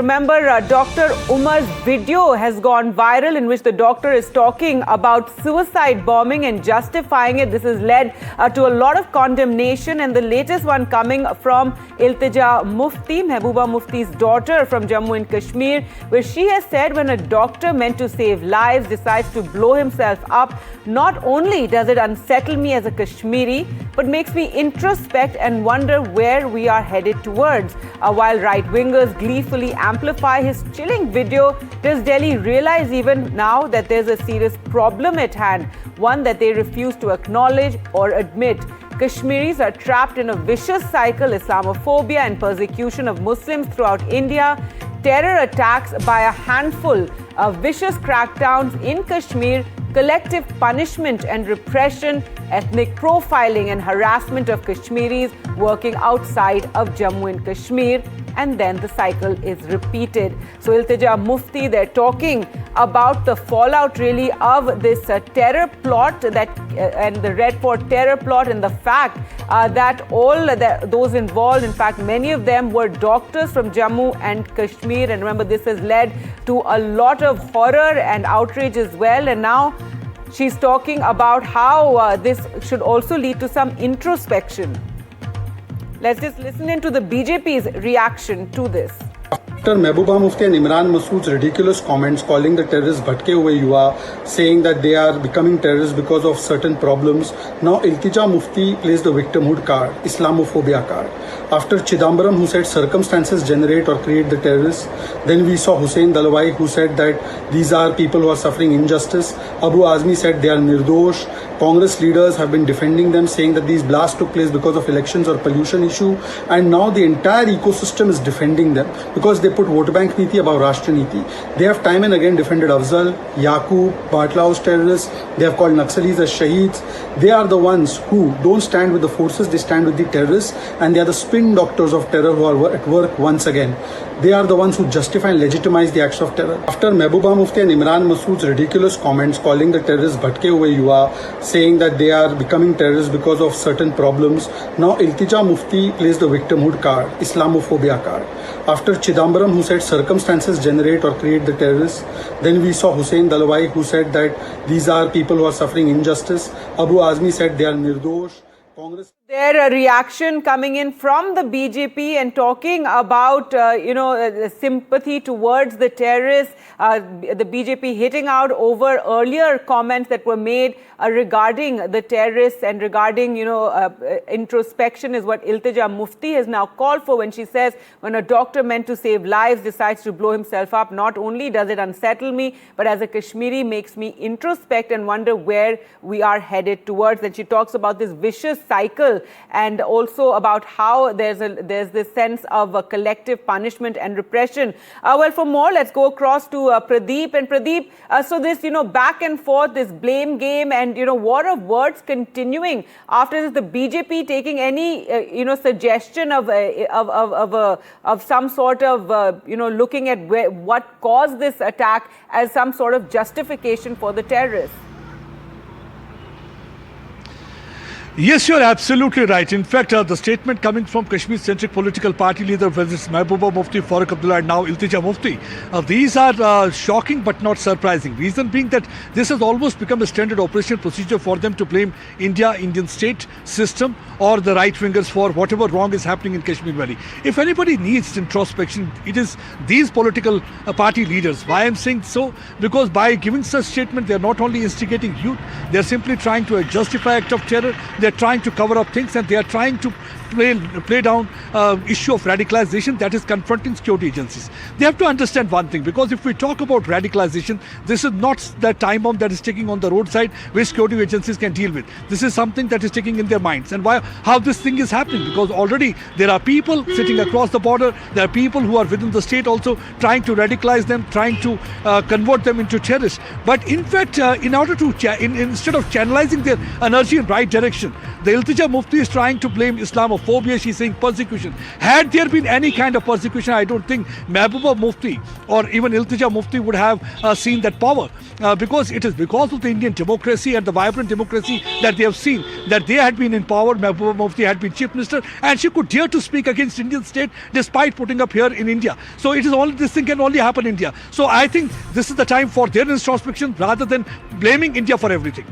Remember, Dr. Umar's video has gone viral in which the doctor is talking about suicide bombing and justifying it. This has led to a lot of condemnation, and the latest one coming from Iltija Mufti, Mehbooba Mufti's daughter from Jammu and Kashmir, where she has said when a doctor meant to save lives decides to blow himself up, not only does it unsettle me as a Kashmiri, but makes me introspect and wonder where we are headed towards. While right-wingers gleefully amplify his chilling video, does Delhi realize even now that there's a serious problem at hand, one that they refuse to acknowledge or admit? Kashmiris are trapped in a vicious cycle: Islamophobia and persecution of Muslims throughout India, terror attacks by a handful, vicious crackdowns in Kashmir, collective punishment and repression, ethnic profiling and harassment of Kashmiris working outside of Jammu and Kashmir, and then the cycle is repeated. So Iltija Mufti, they're talking about the fallout really of this terror plot and the Red Fort terror plot, and the fact that all those involved, in fact many of them were doctors from Jammu and Kashmir, and remember this has led to a lot of horror and outrage as well. And now she's talking about how this should also lead to some introspection. Let's just listen into the BJP's reaction to this. After Mehbooba Mufti and Imran Masood's ridiculous comments calling the terrorists bhatke hue yuva, saying that they are becoming terrorists because of certain problems, now Iltija Mufti plays the victimhood card, Islamophobia card. After Chidambaram, who said circumstances generate or create the terrorists, then we saw Hussain Dalwai, who said that these are people who are suffering injustice. Abu Azmi said they are nirdosh. Congress leaders have been defending them, saying that these blasts took place because of elections or pollution issue, and now the entire ecosystem is defending them because they put vote bank niti above Rashtra niti. They have time and again defended Afzal, Yaqub, Batlao's terrorists. They have called Naxalis as shaheeds. They are the ones who don't stand with the forces, they stand with the terrorists, and they are the spin doctors of terror who are at work once again. They are the ones who justify and legitimize the acts of terror. After Mehbooba Mufti and Imran Masood's ridiculous comments calling the terrorists bhatke hue yuva, saying that they are becoming terrorists because of certain problems, now Iltija Mufti plays the victimhood card, Islamophobia card. After Chidambaram, who said circumstances generate or create the terrorists, then we saw Hussain Dalwai, who said that these are people who are suffering injustice. Abu Azmi said they are nirdosh. Congress. Their reaction coming in from the BJP and talking about, sympathy towards the terrorists. The BJP hitting out over earlier comments that were made regarding the terrorists and regarding, introspection is what Iltija Mufti has now called for when she says, when a doctor meant to save lives decides to blow himself up, not only does it unsettle me, but as a Kashmiri makes me introspect and wonder where we are headed towards. And she talks about this vicious cycle, and also about how there's this sense of collective punishment and repression. Well, for more, let's go across to Pradeep. And Pradeep, so this, back and forth, this blame game and, war of words continuing after this, the BJP taking any, suggestion of some sort of, looking at what caused this attack as some sort of justification for the terrorists. Yes, you're absolutely right. In fact, the statement coming from Kashmir-centric political party leader, whether it's Mehbooba Mufti, Farooq Abdullah, and now Iltija Mufti, these are shocking but not surprising. Reason being that this has almost become a standard operation procedure for them to blame India, Indian state system, or the right-wingers for whatever wrong is happening in Kashmir Valley. If anybody needs introspection, it is these political party leaders. Why I'm saying so? Because by giving such statement, they're not only instigating youth, they're simply trying to justify act of terror. They're trying to cover up things, and they are trying to play down issue of radicalization that is confronting security agencies. They have to understand one thing, because if we talk about radicalization, this is not the time bomb that is ticking on the roadside which security agencies can deal with. This is something that is ticking in their minds. And how this thing is happening, because already there are people sitting across the border, there are people who are within the state also trying to radicalize them, trying to convert them into terrorists. But in fact, in order to instead of channelizing their energy in right direction, the Iltija Mufti is trying to blame Islamophobia Islamophobia, she's saying persecution. Had there been any kind of persecution, I don't think Mehbooba Mufti or even Iltija Mufti would have seen that power. Because it is because of the Indian democracy and the vibrant democracy that they have seen that they had been in power. Mehbooba Mufti had been chief minister and she could dare to speak against Indian state despite putting up here in India. So it is only, this thing can only happen in India. So I think this is the time for their introspection rather than blaming India for everything.